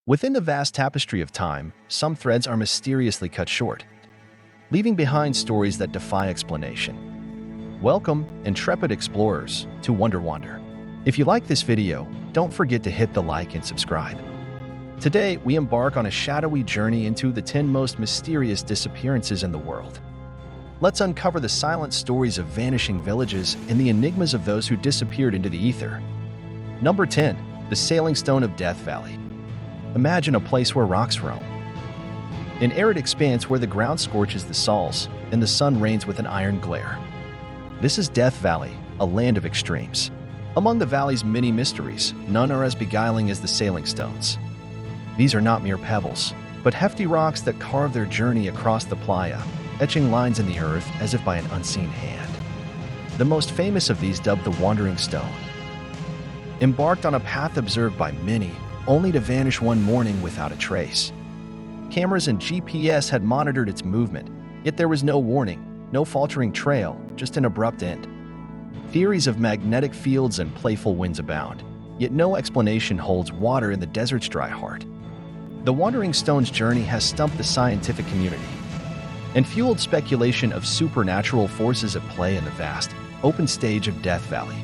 Within the vast tapestry of time, some threads are mysteriously cut short, leaving behind stories that defy explanation. Welcome, intrepid explorers, to Wonder Wander. If you like this video, don't forget to hit the like and subscribe. Today, we embark on a shadowy journey into the 10 most mysterious disappearances in the world. Let's uncover the silent stories of vanishing villages and the enigmas of those who disappeared into the ether. Number 10. The Sailing Stone of Death Valley. Imagine a place where rocks roam. An arid expanse where the ground scorches the sols and the sun reigns with an iron glare. This is Death Valley, a land of extremes. Among the valley's many mysteries, none are as beguiling as the sailing stones. These are not mere pebbles, but hefty rocks that carve their journey across the playa, etching lines in the earth as if by an unseen hand. The most famous of these, dubbed the Wandering Stone, embarked on a path observed by many, only to vanish one morning without a trace. Cameras and GPS had monitored its movement, yet there was no warning, no faltering trail, just an abrupt end. Theories of magnetic fields and playful winds abound, yet no explanation holds water in the desert's dry heart. The Wandering Stone's journey has stumped the scientific community and fueled speculation of supernatural forces at play in the vast, open stage of Death Valley.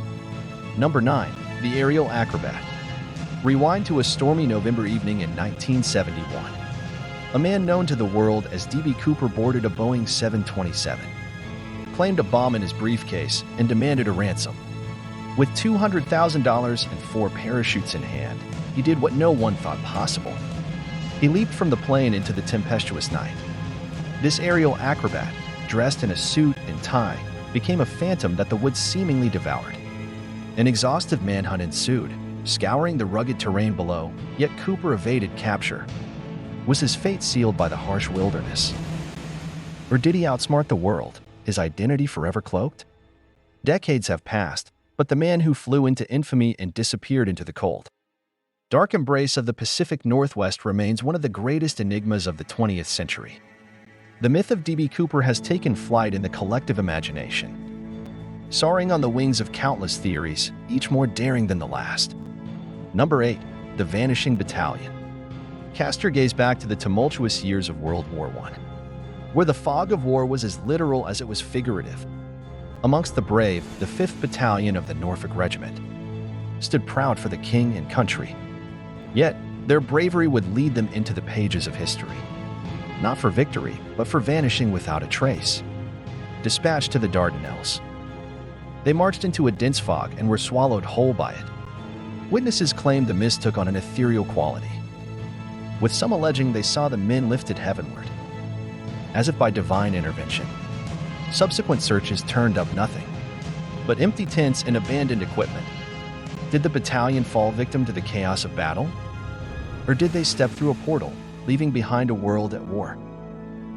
Number 9. The Aerial Acrobat. Rewind to a stormy November evening in 1971. A man known to the world as D.B. Cooper boarded a Boeing 727, claimed a bomb in his briefcase, and demanded a ransom. With $200,000 and 4 parachutes in hand, he did what no one thought possible. He leaped from the plane into the tempestuous night. This aerial acrobat, dressed in a suit and tie, became a phantom that the woods seemingly devoured. An exhaustive manhunt ensued, scouring the rugged terrain below, yet Cooper evaded capture. Was his fate sealed by the harsh wilderness? Or did he outsmart the world, his identity forever cloaked? Decades have passed, but the man who flew into infamy and disappeared into the cold, dark embrace of the Pacific Northwest remains one of the greatest enigmas of the 20th century. The myth of D.B. Cooper has taken flight in the collective imagination, soaring on the wings of countless theories, each more daring than the last. Number 8. The Vanishing Battalion. Cast your gaze back to the tumultuous years of World War I, where the fog of war was as literal as it was figurative. Amongst the brave, the 5th Battalion of the Norfolk Regiment stood proud for the king and country. Yet, their bravery would lead them into the pages of history, not for victory, but for vanishing without a trace. Dispatched to the Dardanelles, they marched into a dense fog and were swallowed whole by it. Witnesses claimed the mist took on an ethereal quality, with some alleging they saw the men lifted heavenward, as if by divine intervention. Subsequent searches turned up nothing but empty tents and abandoned equipment. Did the battalion fall victim to the chaos of battle? Or did they step through a portal, leaving behind a world at war?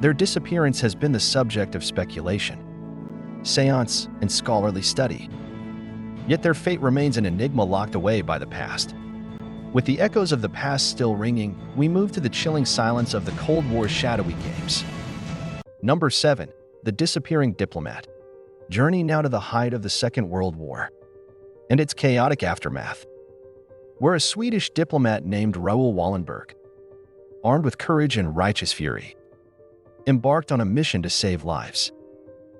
Their disappearance has been the subject of speculation, seance, and scholarly study. Yet their fate remains an enigma locked away by the past. With the echoes of the past still ringing, we move to the chilling silence of the Cold War's shadowy games. Number 7. The Disappearing Diplomat. Journey now to the height of the Second World War and its chaotic aftermath, where a Swedish diplomat named Raoul Wallenberg, armed with courage and righteous fury, embarked on a mission to save lives.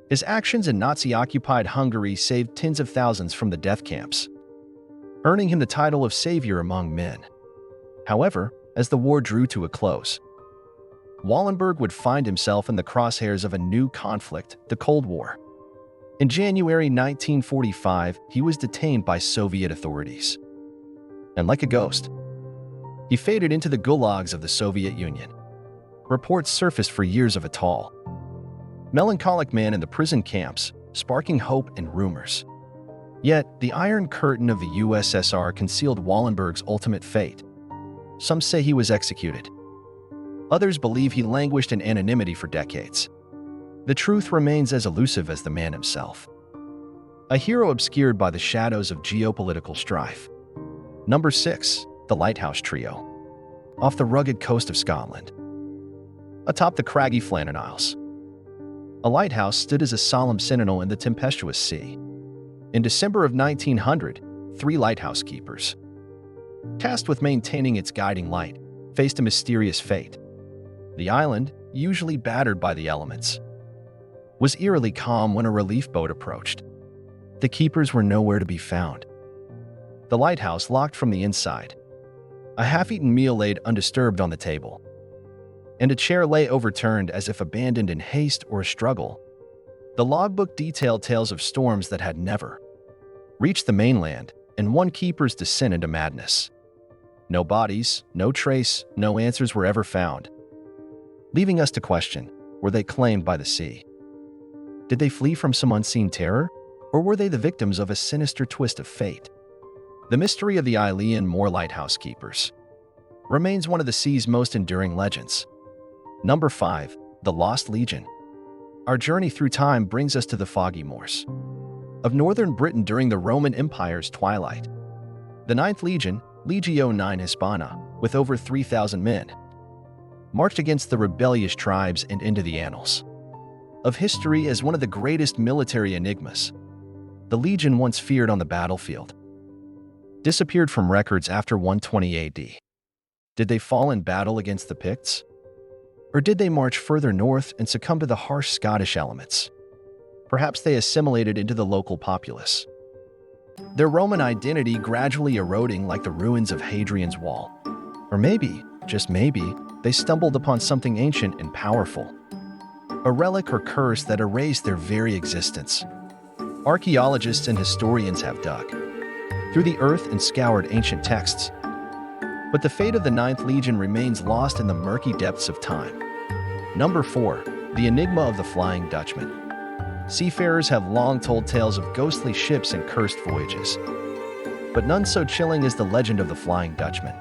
His actions in Nazi-occupied Hungary saved tens of thousands from the death camps, earning him the title of savior among men. However, as the war drew to a close, Wallenberg would find himself in the crosshairs of a new conflict, the Cold War. In January 1945, he was detained by Soviet authorities, and like a ghost, he faded into the gulags of the Soviet Union. Reports surfaced for years of a tall, melancholic man in the prison camps, sparking hope and rumors. Yet, the Iron Curtain of the USSR concealed Wallenberg's ultimate fate. Some say he was executed. Others believe he languished in anonymity for decades. The truth remains as elusive as the man himself, a hero obscured by the shadows of geopolitical strife. Number 6. The Lighthouse Trio. Off the rugged coast of Scotland, atop the craggy Flannan Isles, a lighthouse stood as a solemn sentinel in the tempestuous sea. In December of 1900, 3 lighthouse keepers, tasked with maintaining its guiding light, faced a mysterious fate. The island, usually battered by the elements, was eerily calm when a relief boat approached. The keepers were nowhere to be found. The lighthouse locked from the inside. A half-eaten meal laid undisturbed on the table, and a chair lay overturned as if abandoned in haste or a struggle. The logbook detailed tales of storms that had never reached the mainland, and one keeper's descent into madness. No bodies, no trace, no answers were ever found, leaving us to question, were they claimed by the sea? Did they flee from some unseen terror, or were they the victims of a sinister twist of fate? The mystery of the Ailean Moor lighthouse keepers remains one of the sea's most enduring legends. Number 5. The Lost Legion. Our journey through time brings us to the foggy moors of northern Britain during the Roman Empire's twilight. The Ninth Legion, Legio IX Hispana, with over 3,000 men, marched against the rebellious tribes and into the annals of history as one of the greatest military enigmas. The Legion, once feared on the battlefield, disappeared from records after 120 AD. Did they fall in battle against the Picts? Or did they march further north and succumb to the harsh Scottish elements? Perhaps they assimilated into the local populace, their Roman identity gradually eroding like the ruins of Hadrian's Wall. Or maybe, just maybe, they stumbled upon something ancient and powerful, a relic or curse that erased their very existence. Archaeologists and historians have dug through the earth and scoured ancient texts, but the fate of the Ninth Legion remains lost in the murky depths of time. Number 4. The Enigma of the Flying Dutchman. Seafarers have long told tales of ghostly ships and cursed voyages, but none so chilling as the legend of the Flying Dutchman.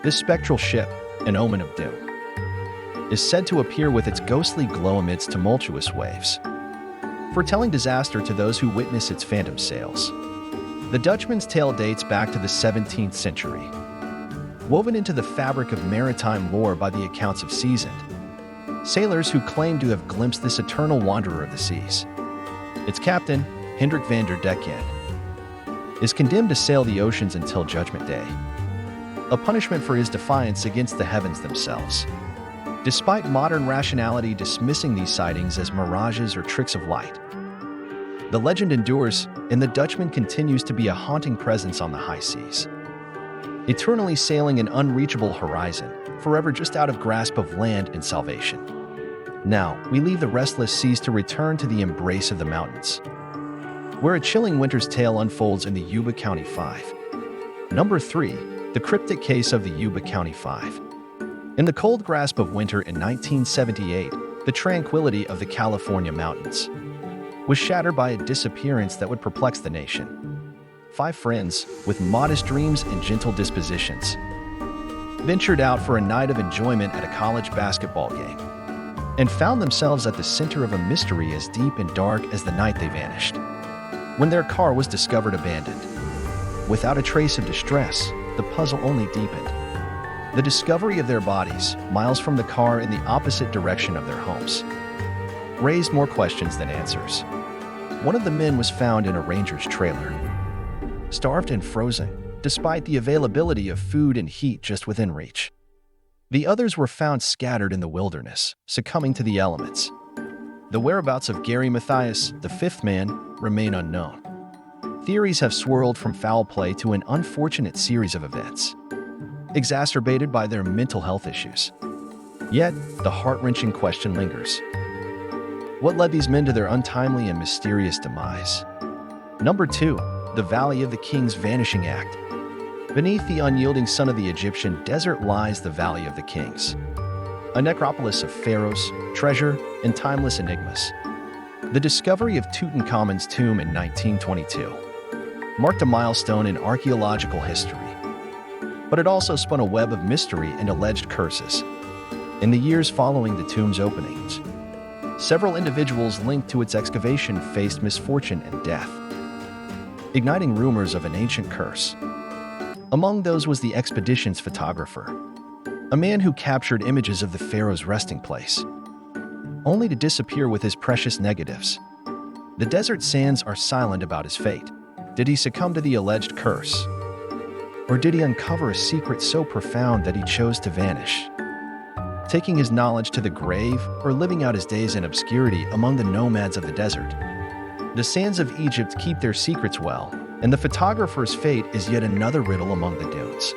This spectral ship, an omen of doom, is said to appear with its ghostly glow amidst tumultuous waves, foretelling disaster to those who witness its phantom sails. The Dutchman's tale dates back to the 17th century, woven into the fabric of maritime lore by the accounts of seasoned sailors who claim to have glimpsed this eternal wanderer of the seas. Its captain, Hendrik van der Decken, is condemned to sail the oceans until Judgment Day, a punishment for his defiance against the heavens themselves. Despite modern rationality dismissing these sightings as mirages or tricks of light, the legend endures, and the Dutchman continues to be a haunting presence on the high seas, eternally sailing an unreachable horizon, forever just out of grasp of land and salvation. Now, we leave the restless seas to return to the embrace of the mountains, where a chilling winter's tale unfolds in the Yuba County Five. Number 3. The Cryptic Case of the Yuba County Five. In the cold grasp of winter in 1978, the tranquility of the California mountains was shattered by a disappearance that would perplex the nation. 5 friends, with modest dreams and gentle dispositions, ventured out for a night of enjoyment at a college basketball game, and found themselves at the center of a mystery as deep and dark as the night they vanished, when their car was discovered abandoned. Without a trace of distress, the puzzle only deepened. The discovery of their bodies, miles from the car in the opposite direction of their homes, raised more questions than answers. One of the men was found in a ranger's trailer, starved and frozen, despite the availability of food and heat just within reach. The others were found scattered in the wilderness, succumbing to the elements. The whereabouts of Gary Mathias, the 5th man, remain unknown. Theories have swirled from foul play to an unfortunate series of events, exacerbated by their mental health issues. Yet, the heart-wrenching question lingers. What led these men to their untimely and mysterious demise? Number 2. The Valley of the Kings Vanishing Act. Beneath the unyielding sun of the Egyptian desert lies the Valley of the Kings, a necropolis of pharaohs, treasure, and timeless enigmas. The discovery of Tutankhamun's tomb in 1922 marked a milestone in archaeological history, but it also spun a web of mystery and alleged curses. In the years following the tomb's openings, several individuals linked to its excavation faced misfortune and death, igniting rumors of an ancient curse. Among those was the expedition's photographer, a man who captured images of the pharaoh's resting place, only to disappear with his precious negatives. The desert sands are silent about his fate. Did he succumb to the alleged curse? Or did he uncover a secret so profound that he chose to vanish? Taking his knowledge to the grave or living out his days in obscurity among the nomads of the desert? The sands of Egypt keep their secrets well, and the photographer's fate is yet another riddle among the dunes.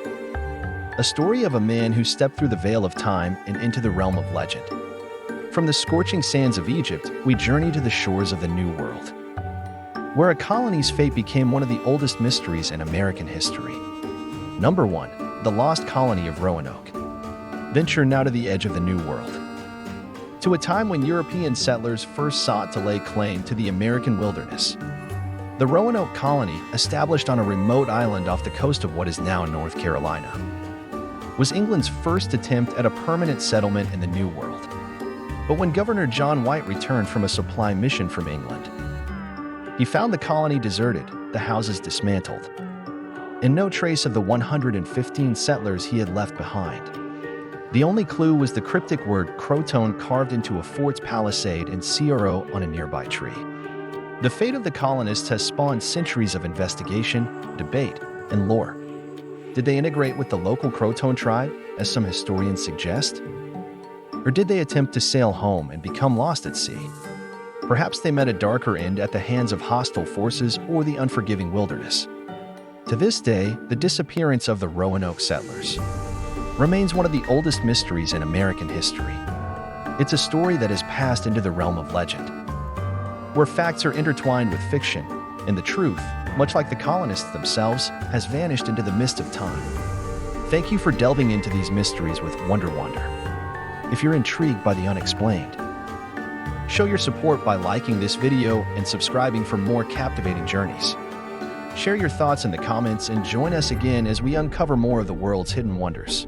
A story of a man who stepped through the veil of time and into the realm of legend. From the scorching sands of Egypt, we journey to the shores of the New World, where a colony's fate became one of the oldest mysteries in American history. Number 1. The Lost Colony of Roanoke. Venture now to the edge of the New World, to a time when European settlers first sought to lay claim to the American wilderness. The Roanoke colony, established on a remote island off the coast of what is now North Carolina, was England's first attempt at a permanent settlement in the New World. But when Governor John White returned from a supply mission from England, he found the colony deserted, the houses dismantled, and no trace of the 115 settlers he had left behind. The only clue was the cryptic word Croton carved into a fort's palisade and CRO on a nearby tree. The fate of the colonists has spawned centuries of investigation, debate, and lore. Did they integrate with the local Croton tribe, as some historians suggest? Or did they attempt to sail home and become lost at sea? Perhaps they met a darker end at the hands of hostile forces or the unforgiving wilderness. To this day, the disappearance of the Roanoke settlers remains one of the oldest mysteries in American history. It's a story that has passed into the realm of legend, where facts are intertwined with fiction, and the truth, much like the colonists themselves, has vanished into the mist of time. Thank you for delving into these mysteries with Wonder. If you're intrigued by the unexplained, show your support by liking this video and subscribing for more captivating journeys. Share your thoughts in the comments and join us again as we uncover more of the world's hidden wonders.